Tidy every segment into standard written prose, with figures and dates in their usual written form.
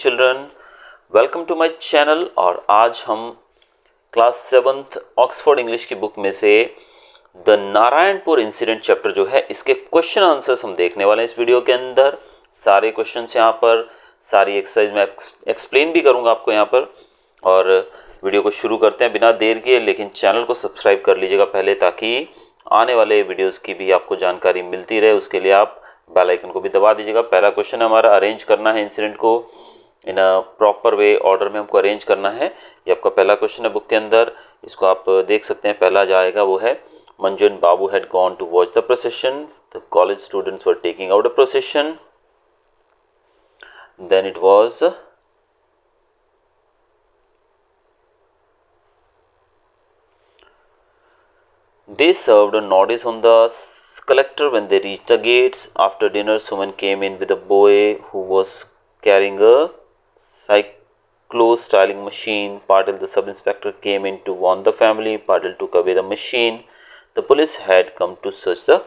Children, welcome to my channel. और आज हम क्लास 7th ऑक्सफोर्ड इंग्लिश की बुक में से द नारायणपुर इंसिडेंट चैप्टर जो है इसके क्वेश्चन आंसर्स हम देखने वाले हैं इस वीडियो के अंदर। सारे क्वेश्चंस यहाँ पर, सारी एक्सरसाइज मैं एक्सप्लेन भी करूँगा आपको यहाँ पर। और वीडियो को शुरू करते हैं बिना देर किए, लेकिन चैनल को सब्सक्राइब कर लीजिएगा पहले, ताकि आने वाले वीडियोस की भी आपको जानकारी मिलती रहे। उसके लिए आप बेल आइकन को भी दबा दीजिएगा। पहला क्वेश्चन हमारा, अरेंज करना है इंसिडेंट को इन अ प्रॉपर वे, ऑर्डर में हमको अरेंज करना है। ये आपका पहला क्वेश्चन है बुक के अंदर। इसको आप देख सकते हैं। पहला जाएगा वो है, Manju and Babu had gone to watch the procession, the college students were taking out a procession, then it was they served a notice on the collector when they reached the gates. After dinner, Suman came in with a boy who was carrying a cyclo-styling machine. Patil, the sub-inspector, came in to warn the family. Patil took away the machine. The police had come to search the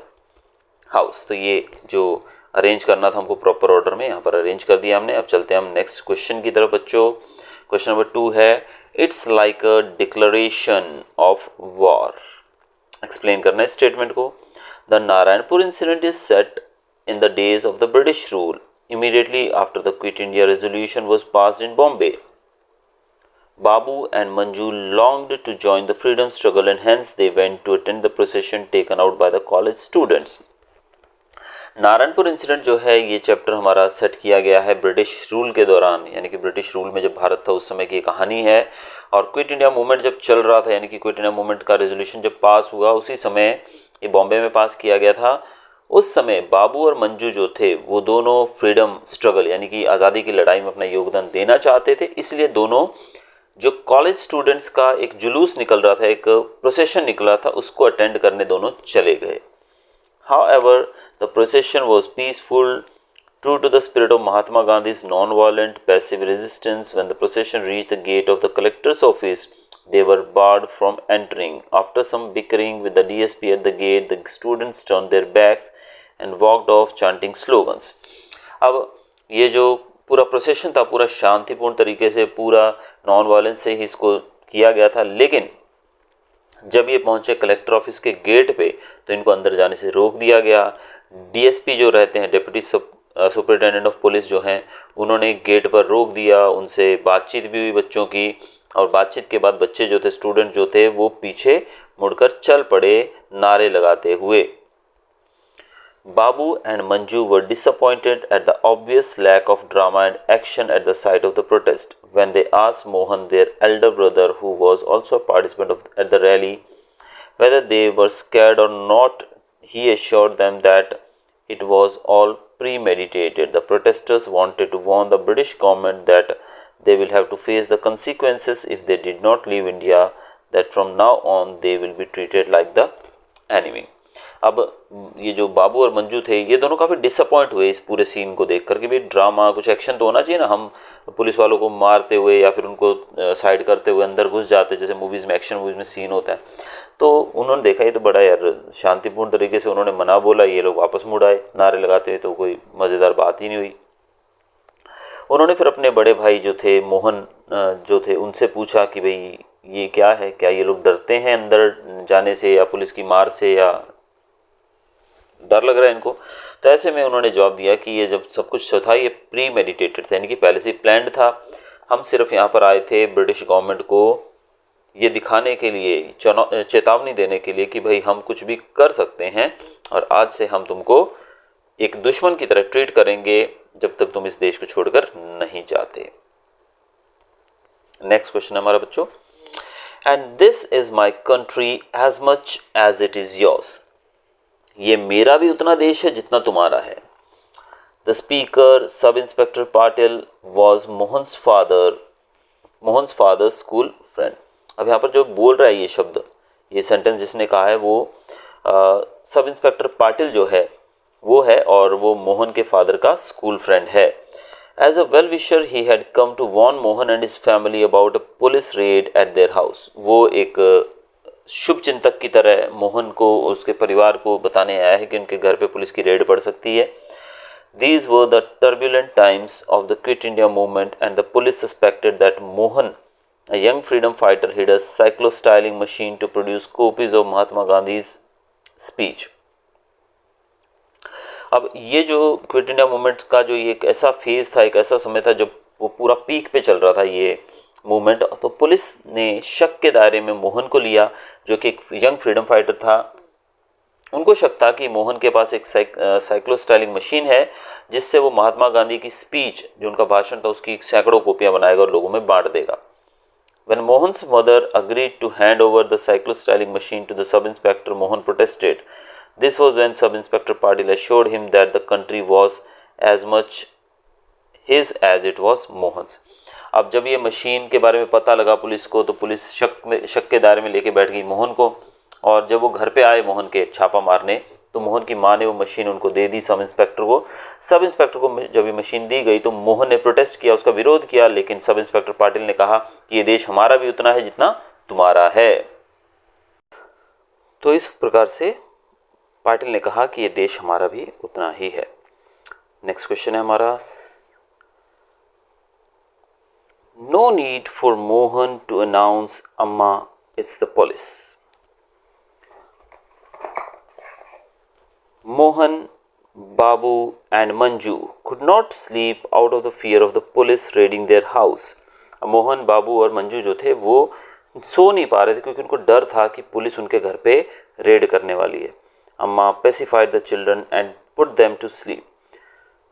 house. तो ये जो arrange करना था हमको proper order में, यहाँ पर arrange कर दिया हमने। अब चलते हैं हम नेक्स्ट क्वेश्चन की तरफ बच्चों। क्वेश्चन नंबर 2 है, it's like a declaration of war. Explain करना है स्टेटमेंट को। The Narayanpur incident is set in the days of the British rule immediately after the quit India resolution was passed in Bombay. Babu and Manju longed to join the freedom struggle and hence they went to attend the procession taken out by the college students. Narayanpur incident जो है ये chapter हमारा set किया गया है British rule के दौरान, यानी कि ब्रिटिश रूल में जब भारत था उस समय की कहानी है। और क्विट इंडिया मूवमेंट जब चल रहा था, यानी कि क्विट इंडिया मूवमेंट का रेजोल्यूशन जब पास हुआ उसी समय ये बॉम्बे में पास किया गया था। उस समय बाबू और मंजू जो थे वो दोनों फ्रीडम स्ट्रगल यानी कि आज़ादी की लड़ाई में अपना योगदान देना चाहते थे। इसलिए दोनों जो कॉलेज स्टूडेंट्स का एक जुलूस निकल रहा था, एक प्रोसेशन निकल रहा था, उसको अटेंड करने दोनों चले गए। However, the procession was peaceful, true to the spirit of Mahatma Gandhi's non-violent passive resistance. When the procession reached the gate of the collector's office, they were barred from entering. After some bickering with the DSP at the gate, the students turned their backs and walked off chanting slogans. अब ये जो पूरा procession था पूरा शांतिपूर्ण तरीके से, पूरा नॉन वायलेंस से ही इसको किया गया था, लेकिन जब ये पहुंचे कलेक्टर ऑफिस के गेट पे तो इनको अंदर जाने से रोक दिया गया। डीएसपी जो रहते हैं, डिप्टी सुपरिटेंडेंट ऑफ पुलिस जो हैं, उन्होंने गेट पर रोक दिया। उनसे बातचीत भी हुई बच्चों की, और बातचीत के बाद बच्चे जो थे, स्टूडेंट जो थे, वो पीछे मुड़कर चल पड़े नारे लगाते हुए। Babu and Manju were disappointed at the obvious lack of drama and action at the site of the protest. When they asked Mohan, their elder brother, who was also a participant at the rally, whether they were scared or not, he assured them that it was all premeditated. The protesters wanted to warn the British government that they will have to face the consequences if they did not leave India, that from now on they will be treated like the enemy. अब ये जो बाबू और मंजू थे ये दोनों काफ़ी disappoint हुए इस पूरे सीन को देख करके। भी ड्रामा, कुछ एक्शन तो होना चाहिए ना। हम पुलिस वालों को मारते हुए या फिर उनको साइड करते हुए अंदर घुस जाते, जैसे मूवीज़ में, एक्शन मूवीज़ में सीन होता है। तो उन्होंने देखा ये तो बड़ा यार शांतिपूर्ण तरीके से उन्होंने मना बोला, ये लोग वापस मुड़ आए नारे लगाते हुए, तो कोई मज़ेदार बात ही नहीं हुई। उन्होंने फिर अपने बड़े भाई जो थे मोहन जो थे उनसे पूछा कि भाई ये क्या है, क्या ये लोग डरते हैं अंदर जाने से या पुलिस की मार से, या डर लग रहा है इनको। तो ऐसे में उन्होंने जवाब दिया कि ये जब सब कुछ था ये प्री मेडिटेटेड था, यानी कि पहले से प्लान्ड था। हम सिर्फ यहाँ पर आए थे ब्रिटिश गवर्नमेंट को ये दिखाने के लिए, चेतावनी देने के लिए कि भाई हम कुछ भी कर सकते हैं और आज से हम तुमको एक दुश्मन की तरह ट्रीट करेंगे जब तक तुम इस देश को छोड़कर नहीं जाते। नेक्स्ट क्वेश्चन हमारा बच्चों, and this is my country as much as it is yours. ये मेरा भी उतना देश है जितना तुम्हारा है। The speaker sub inspector Patil was Mohan's father school friend. अब यहाँ पर जो बोल रहा है ये शब्द, ये सेंटेंस जिसने कहा है वो सब इंस्पेक्टर पाटिल जो है वो है, और वो मोहन के फादर का स्कूल फ्रेंड है। As a well wisher he had come to warn Mohan and his family about a police raid at their house. वो एक शुभ चिंतक की तरह मोहन को, उसके परिवार को बताने आया है कि उनके घर पे पुलिस की रेड पड़ सकती है। These were the turbulent times of the Quit India movement, and the police suspected that Mohan, a young freedom fighter, hid a cyclo-styling machine to produce copies of Mahatma Gandhi's speech. अब ये जो quit India movement का जो ये एक ऐसा phase था, एक ऐसा समय था जब वो पूरा पीक पे चल रहा था ये मूवमेंट, तो पुलिस ने शक के दायरे में मोहन को लिया, जो कि एक यंग फ्रीडम फाइटर था। उनको शक था कि मोहन के पास एक साइक्लो स्टाइलिंग मशीन है, जिससे वो महात्मा गांधी की स्पीच, जो उनका भाषण था, उसकी सैकड़ों कॉपियां बनाएगा और लोगों में बांट देगा। When Mohan's mother agreed to hand over the cyclo-styling machine to the sub-inspector, Mohan protested. This was when Sub-Inspector Patil assured him that the country was as much his as it was Mohan's. अब जब ये machine के बारे में पता लगा police को, तो पुलिस शक के दायरे में लेके बैठ गई मोहन को, और जब वो घर पे आए मोहन के छापा मारने, तो मोहन की माँ ने वो मशीन उनको दे दी सब इंस्पेक्टर को। सब इंस्पेक्टर को जब ये मशीन दी गई तो मोहन ने प्रोटेस्ट किया, उसका विरोध किया, लेकिन सब इंस्पेक्टर पाटिल ने कहा कि ये देश हमारा भी उतना है जितना तुम्हारा है। तो इस प्रकार से पाटिल ने कहा कि ये देश हमारा भी उतना ही है। नेक्स्ट क्वेश्चन है हमारा, no need for Mohan to announce Amma it's the police. Mohan, Babu and Manju could not sleep out of the fear of the police raiding their house. Mohan, Babu और मंजू जो थे वो सो नहीं पा रहे थे, क्योंकि उनको डर था कि पुलिस उनके घर पे रेड करने वाली है। Amma pacified the children and put them to sleep.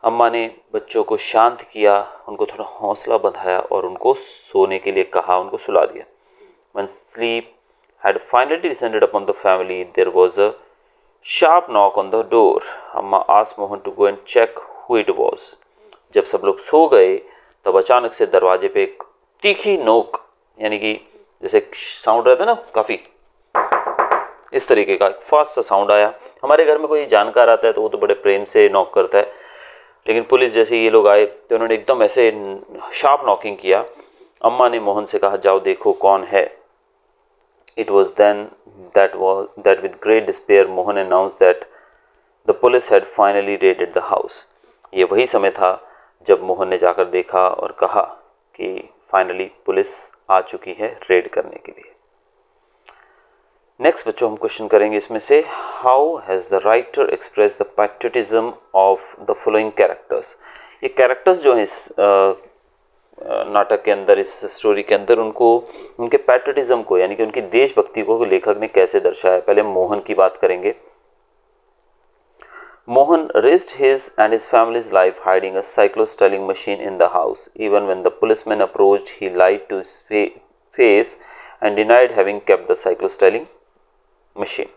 Amma ने बच्चों को शांत किया, उनको थोड़ा हौसला बंधाया और उनको सोने के लिए कहा, उनको सुला दिया। When sleep had finally descended upon the family, there was a sharp knock on the door. अम्मा asked Mohan to go and check who it was. जब सब लोग सो गए तब अचानक से दरवाजे पे एक तीखी नोक, यानी कि जैसे साउंड रहता है ना, काफ़ी इस तरीके का फास्ट सा साउंड आया। हमारे घर में कोई जानकार आता है तो वो तो बड़े प्रेम से नॉक करता है, लेकिन पुलिस जैसे ये लोग आए तो उन्होंने एकदम ऐसे शार्प नॉकिंग किया। अम्मा ने मोहन से कहा, जाओ देखो कौन है। It was then that with great despair Mohan announced that the police had finally raided the house. ये वही समय था जब मोहन ने जाकर देखा और कहा कि फाइनली पुलिस आ चुकी है रेड करने के लिए। नेक्स्ट बच्चों हम क्वेश्चन करेंगे इसमें से, how has the writer express the patriotism of the following characters. ये कैरेक्टर्स जो हैं इस नाटक के अंदर, इस स्टोरी के अंदर, उनको उनके पैट्रियटिज्म को, यानी कि उनकी देशभक्ति को लेखक ने कैसे दर्शाया। पहले मोहन की बात करेंगे। Mohan risked his and his family's life hiding a cyclo-styling machine in the house. Even when the policeman approached, he lied to his face and denied having kept the cyclo-styling machine.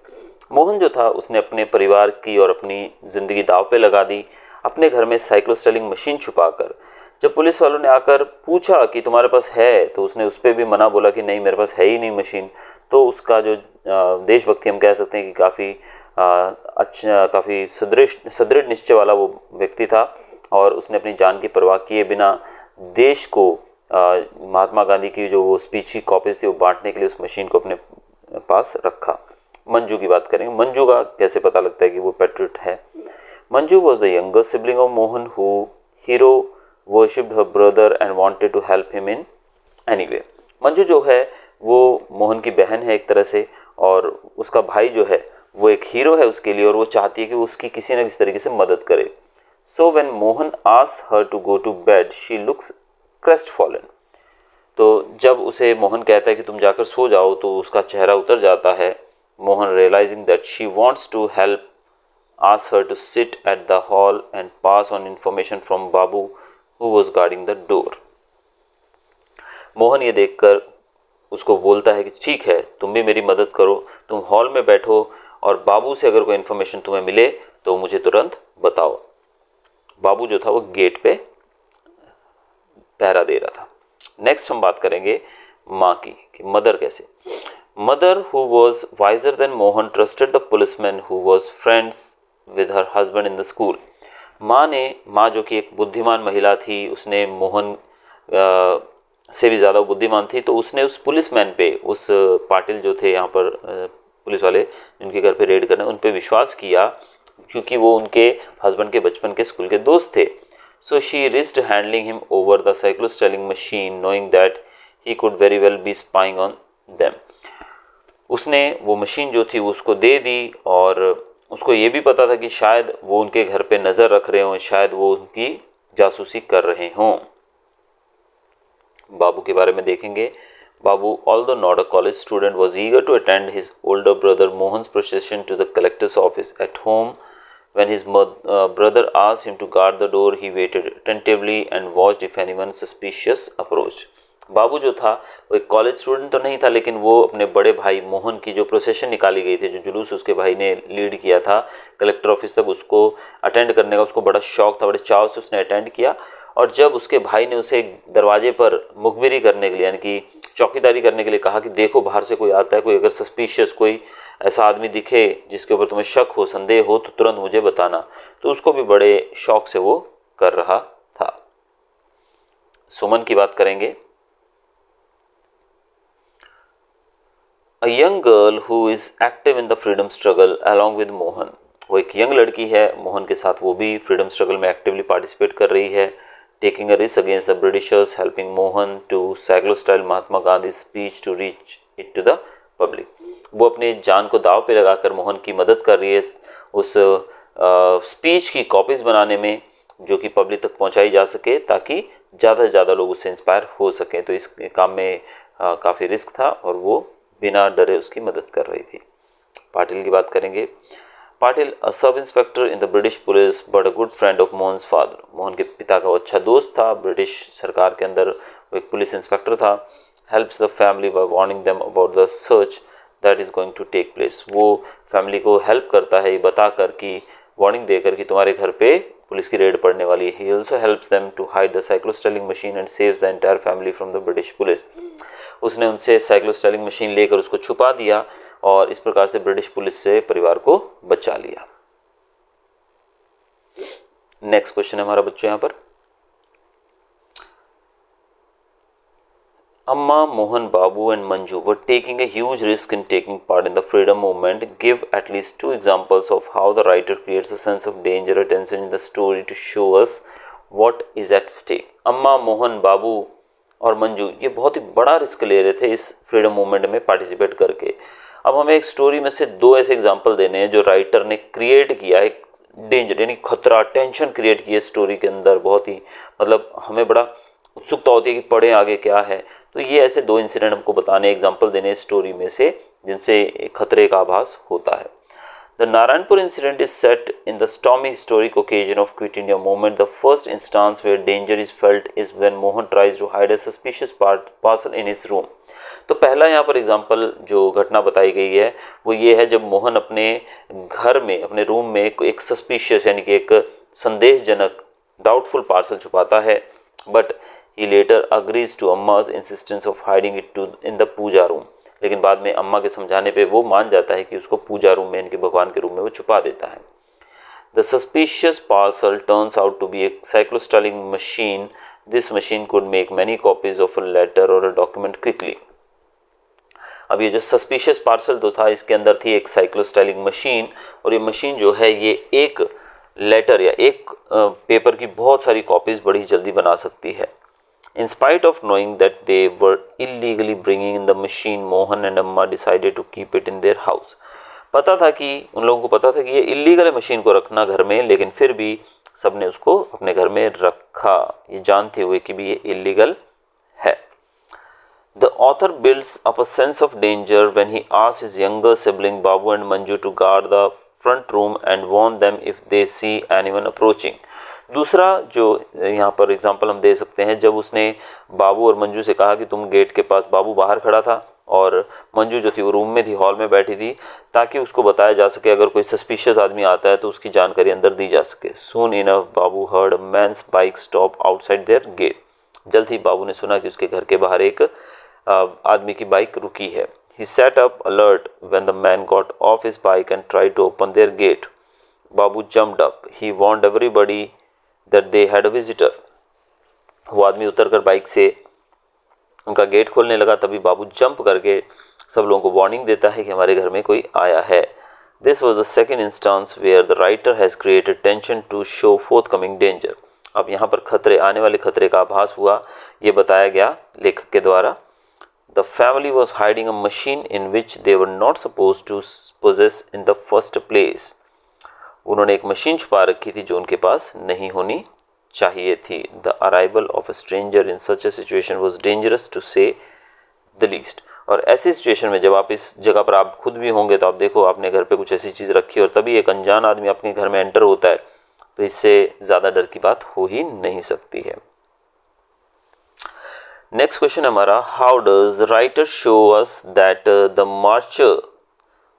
Mohan जो था उसने अपने परिवार की और अपनी ज़िंदगी दाव पे लगा दी, अपने घर में साइक्लो-स्टाइलिंग मशीन छुपाकर। जब पुलिस वालों ने आकर पूछा कि तुम्हारे पास है, तो उसने उस पर भी मना बोला कि नहीं, मेरे पास है ही नहीं मशीन। तो उसका जो देशभक्ति हम कह सकते हैं कि काफ़ी अच्छा, काफ़ी सुदृढ़ निश्चय वाला वो व्यक्ति था, और उसने अपनी जान की परवाह किए बिना देश को महात्मा गांधी की जो वो स्पीच की कॉपीज थी वो बांटने के लिए उस मशीन को अपने पास रखा। मंजू की बात करेंगे। मंजू का कैसे पता लगता है कि वो पैट्रियट है। Manju was the younger sibling of Mohan who hero worshipped her brother and wanted to help him in any way. Manju जो है वो मोहन की बहन है एक तरह से, और उसका भाई जो है वो एक हीरो है उसके लिए, और वो चाहती है कि वो उसकी किसी न किसी तरीके से मदद करे। So when Mohan asks her to go to bed, she looks crestfallen. तो जब उसे मोहन कहता है कि तुम जाकर सो जाओ, तो उसका चेहरा उतर जाता है। Mohan realizing that she wants to help asks her to sit at the hall and pass on information from Babu who was guarding the door. Mohan ये देखकर उसको बोलता है कि ठीक है, तुम भी मेरी मदद करो, तुम हॉल में बैठो और बाबू से अगर कोई इन्फॉर्मेशन तुम्हें मिले तो मुझे तुरंत बताओ। बाबू जो था वो गेट पे पहरा दे रहा था। नेक्स्ट हम बात करेंगे माँ की, कि मदर कैसे। Mother who was visor then Mohan trusted the policeman who was friends with her husband in the school. माँ जो कि एक बुद्धिमान महिला थी, उसने मोहन से भी ज़्यादा बुद्धिमान थी, तो उसने उस पुलिसमैन पे, उस पाटिल जो थे यहाँ पर पुलिस वाले जिनके घर पे रेड करने, उन पे विश्वास किया क्योंकि वो उनके हस्बैंड के बचपन के स्कूल के दोस्त थे. So she risked handing him over the cyclostyling machine, knowing that he could very well be spying on them. उसने वो मशीन जो थी वो उसको दे दी और उसको ये भी पता था कि शायद वो उनके घर पे नज़र रख रहे हों, शायद वो उनकी जासूसी कर रहे हों. बाबू के बारे में देखेंगे. Babu, although not a college student, was eager to attend his older brother Mohan's procession to the collector's office. At home, when his brother asked him to guard the door, he waited attentively and watched if anyone suspicious approached. बाबू जो था वो एक college student तो नहीं था, लेकिन वो अपने बड़े भाई मोहन की जो प्रोसेशन निकाली गई थी, जो जुलूस उसके भाई ने लीड किया था कलेक्टर ऑफिस तक, उसको अटेंड करने का उसको बड़ा शौक था. बड़े चाव से उसने अटेंड किया. और जब उसके भाई ने उसे दरवाजे पर मुखबिरी करने के लिए, यानी कि चौकीदारी करने के लिए कहा कि देखो बाहर से कोई आता है, कोई अगर सस्पिशियस कोई ऐसा आदमी दिखे जिसके ऊपर तुम्हें शक हो, संदेह हो, तो तुरंत मुझे बताना, तो उसको भी बड़े शौक से वो कर रहा था. सुमन की बात करेंगे. A young girl who is active in the freedom struggle along with Mohan. वो एक यंग लड़की है, मोहन के साथ वो भी फ्रीडम स्ट्रगल में एक्टिवली पार्टिसिपेट कर रही है. Taking a risk against the Britishers, helping Mohan to cyclostyle Mahatma Gandhi's speech to reach it to the public. वो अपने जान को दाव पे लगाकर मोहन की मदद कर रही है उस स्पीच की कॉपीज बनाने में, जो कि पब्लिक तक पहुंचाई जा सके ताकि ज़्यादा से ज़्यादा लोग उससे इंस्पायर हो सकें. तो इस काम में काफ़ी रिस्क था और वो बिना डरे उसकी मदद कर रही थी. पाटिल की बात करेंगे. Patil, a sub inspector in the British police but a good friend of Mohan's father. Mohan के पिता का वो अच्छा दोस्त था, ब्रिटिश सरकार के अंदर वो एक पुलिस इंस्पेक्टर था. Helps the family by warning them about the search that is going to take place. वो फैमिली को हेल्प करता है ये बताकर कि, वार्निंग देकर कि तुम्हारे घर पे पुलिस की रेड पड़ने वाली है. He also helps them to hide the cyclostyling machine and saves the entire family from the British police. उसने उनसे साइक्लोस्टाइलिंग मशीन लेकर उसको छुपा दिया और इस प्रकार से ब्रिटिश पुलिस से परिवार को बचा लिया. नेक्स्ट क्वेश्चन है हमारा बच्चों यहाँ पर. Amma, Mohan, Babu and Manju were taking a huge risk in taking part in the freedom movement. Give at least 2 examples of how the writer creates a sense of danger or tension in the story to show us what is at stake. Amma, Mohan, Babu और मंजू ये बहुत ही बड़ा risk ले रहे थे इस freedom movement में participate करके. अब हमें एक स्टोरी में से 2 ऐसे एग्जाम्पल देने हैं जो राइटर ने क्रिएट किया, एक डेंजर यानी खतरा, टेंशन क्रिएट किया स्टोरी के अंदर. बहुत ही मतलब हमें बड़ा उत्सुकता होती है कि पढ़ें आगे क्या है. तो ये ऐसे 2 इंसिडेंट हमको बताने, एग्जाम्पल देने स्टोरी में से जिनसे खतरे का आभास होता है. The Narayanpur incident is set in the stormy historic occasion of Quit India movement. The first instance where danger is felt is when Mohan tries to hide a suspicious parcel in his room. तो पहला यहाँ पर example जो घटना बताई गई है वो ये है जब मोहन अपने घर में, अपने रूम में एक सस्पिशियस यानी कि एक संदेहजनक डाउटफुल पार्सल छुपाता है. But he later agrees to Amma's insistence of hiding it in the puja room. लेकिन बाद में अम्मा के समझाने पे वो मान जाता है कि उसको पूजा रूम में, इनके भगवान के रूम में वो छुपा देता है. The suspicious parcel turns out to be a cyclostyling machine. This machine could make many copies of a letter or a document quickly. अब ये जो सस्पिशियस पार्सल तो था, इसके अंदर थी एक साइक्लोस्टाइलिंग मशीन, और ये मशीन जो है ये एक लेटर या एक पेपर की बहुत सारी कॉपीज बड़ी जल्दी बना सकती है. In spite of knowing that they were illegally bringing in the machine, Mohan and Amma decided to keep it in their house. पता था कि उन लोगों को पता था कि ये इलीगल है मशीन को रखना घर में, लेकिन फिर भी सबने उसको अपने घर में रखा, ये जानते हुए कि भी ये इलीगल है. The author builds up a sense of danger when he asks his younger sibling Babu and Manju to guard the front room and warn them if they see anyone approaching. दूसरा जो यहाँ पर example हम दे सकते हैं, जब उसने बाबू और मंजू से कहा कि तुम गेट के पास, बाबू बाहर खड़ा था और मंजू जो थी वो रूम में थी, हॉल में बैठी थी, ताकि उसको बताया जा सके अगर कोई सस्पिशियस आदमी आता है तो उसकी जानकारी अंदर दी जा सके. Soon enough Babu heard a man's bike stop outside their gate. जल्द ही बाबू ने सुना कि उसके घर के बाहर एक आदमी की बाइक रुकी है. He set up alert when the man got off his bike and tried to open their gate. Babu jumped up. He warned everybody that they had a visitor. वो आदमी उतरकर बाइक से उनका गेट खोलने लगा, तभी बाबू जंप करके सब लोगों को वार्निंग देता है कि हमारे घर में कोई आया है. This was the second instance where the writer has created tension to show forthcoming danger. अब यहाँ पर खतरे, आने वाले खतरे का आभास हुआ, ये बताया गया लेखक के द्वारा. The family was hiding a machine in which they were not supposed to possess in the first place. उन्होंने एक मशीन छुपा रखी थी जो उनके पास नहीं होनी चाहिए थी. The arrival of a stranger in such a situation was dangerous to say the least. और ऐसी सिचुएशन में जब आप इस जगह पर आप खुद भी होंगे तो आप देखो आपने घर पे कुछ ऐसी चीज़ रखी और तभी एक अनजान आदमी आपके घर में एंटर होता है, तो इससे ज़्यादा डर की बात हो ही नहीं सकती है. नेक्स्ट क्वेश्चन हमारा, how does the writer show us that the marcher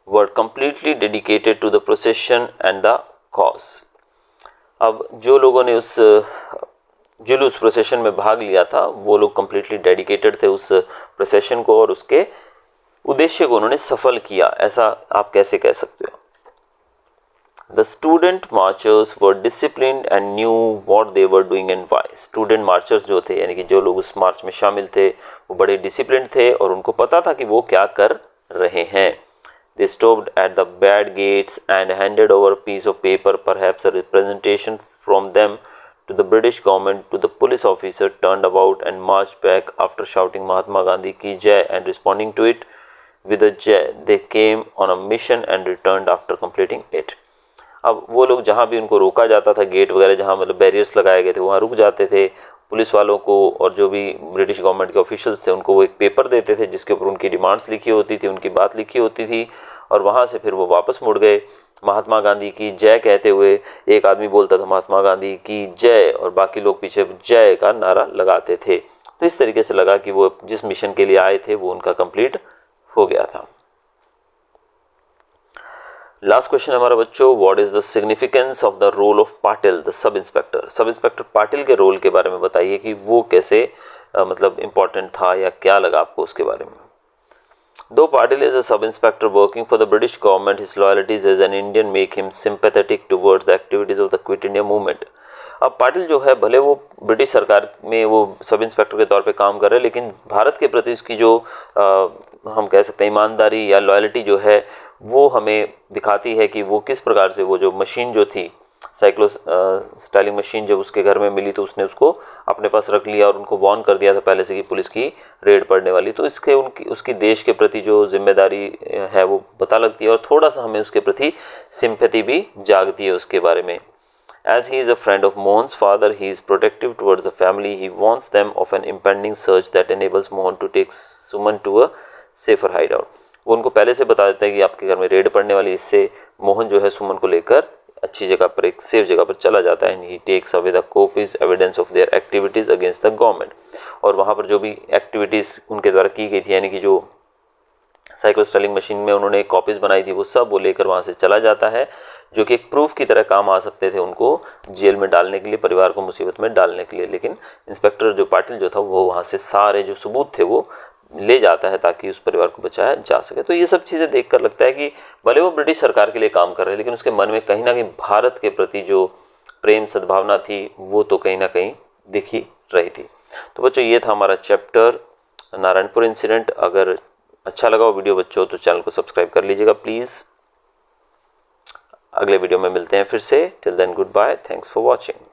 were completely dedicated to the procession and the cause. अब जो लोगों ने उस जुलूस प्रोसेशन में भाग लिया था वो लोग कंप्लीटली डेडिकेटेड थे उस प्रोसेशन को और उसके उद्देश्य को उन्होंने सफल किया, ऐसा आप कैसे कह सकते हो. The student marchers were disciplined and knew what they were doing and why. Student marchers जो थे यानी कि जो लोग उस मार्च में शामिल थे वो बड़े डिसिप्लिन्ड थे और उनको पता था कि वो क्या कर रहे हैं. They stopped at the bad gates and handed over piece of paper, perhaps a representation from them to the British government. To the police officer turned about and marched back after shouting Mahatma Gandhi ki jai and responding to it with a jai. They came on a mission and returned after completing it. अब वो लोग जहाँ भी उनको रोका जाता था, gate वगैरह जहाँ मतलब बैरियर्स लगाए गए थे वहाँ रुक जाते थे. पुलिस वालों को और जो भी ब्रिटिश गवर्नमेंट के ऑफिशियल्स थे उनको वो एक पेपर देते थे जिसके ऊपर उनकी डिमांड्स लिखी होती थी, उनकी बात लिखी होती थी और वहाँ से फिर वो वापस मुड़ गए महात्मा गांधी की जय कहते हुए. एक आदमी बोलता था महात्मा गांधी की जय और बाकी लोग पीछे जय का नारा लगाते थे. तो इस तरीके से लगा कि वो जिस मिशन के लिए आए थे वो उनका कंप्लीट हो गया था. लास्ट क्वेश्चन हमारा बच्चों, what is the significance of the role of Patil the sub inspector. Sub inspector Patil के रोल के बारे में बताइए कि वो कैसे मतलब इम्पोर्टेंट था या क्या लगा आपको उसके बारे में. Though Patil is a sub-inspector working for the British government, his loyalties as an Indian make him sympathetic towards the activities of the Quit India movement. अब पाटिल जो है भले वो ब्रिटिश सरकार में वो सब इंस्पेक्टर के तौर पे काम कर रहे हैं लेकिन भारत के प्रति उसकी जो हम कह सकते हैं ईमानदारी या लॉयल्टी जो है वो हमें दिखाती है कि वो किस प्रकार से वो जो मशीन जो थी साइक्लो स्टाइलिंग मशीन जब उसके घर में मिली तो उसने उसको अपने पास रख लिया और उनको वार्न कर दिया था पहले से कि पुलिस की रेड पड़ने वाली. तो इसके उसकी देश के प्रति जो जिम्मेदारी है वो पता लगती है और थोड़ा सा हमें उसके प्रति सिंपैथी भी जागती है उसके बारे में. As he is a friend of Mohan's father, he is protective towards the family. He warns them of an impending search that enables Mohan to take Suman to a safer hideout. वो उनको पहले से बता देता है कि आपके घर में रेड पड़ने वाली, इससे मोहन जो है सुमन को लेकर अच्छी जगह पर एक सेफ जगह पर चला जाता है. And he takes away the copies evidence of their activities against the government. और वहाँ पर जो भी एक्टिविटीज़ उनके द्वारा की गई थी यानी कि जो साइकिल स्टाइलिंग मशीन में उन्होंने कॉपीज़ बनाई थी वो सब वो लेकर वहाँ से चला जाता है जो कि एक प्रूफ की तरह काम आ सकते थे उनको जेल में डालने के लिए, परिवार को मुसीबत में डालने के लिए. लेकिन इंस्पेक्टर जो पाटिल जो था वो वहाँ से सारे जो सबूत थे वो ले जाता है ताकि उस परिवार को बचाया जा सके. तो ये सब चीज़ें देखकर लगता है कि भले वो ब्रिटिश सरकार के लिए काम कर रहे हैं लेकिन उसके मन में कहीं ना कहीं भारत के प्रति जो प्रेम सद्भावना थी वो तो कहीं ना कहीं दिख ही रही थी. तो बच्चों ये था हमारा चैप्टर नारायणपुर इंसिडेंट. अगर अच्छा लगा वो वीडियो बच्चों तो चैनल को सब्सक्राइब कर लीजिएगा प्लीज़. अगले वीडियो में मिलते हैं फिर से. Till then goodbye, thanks for watching.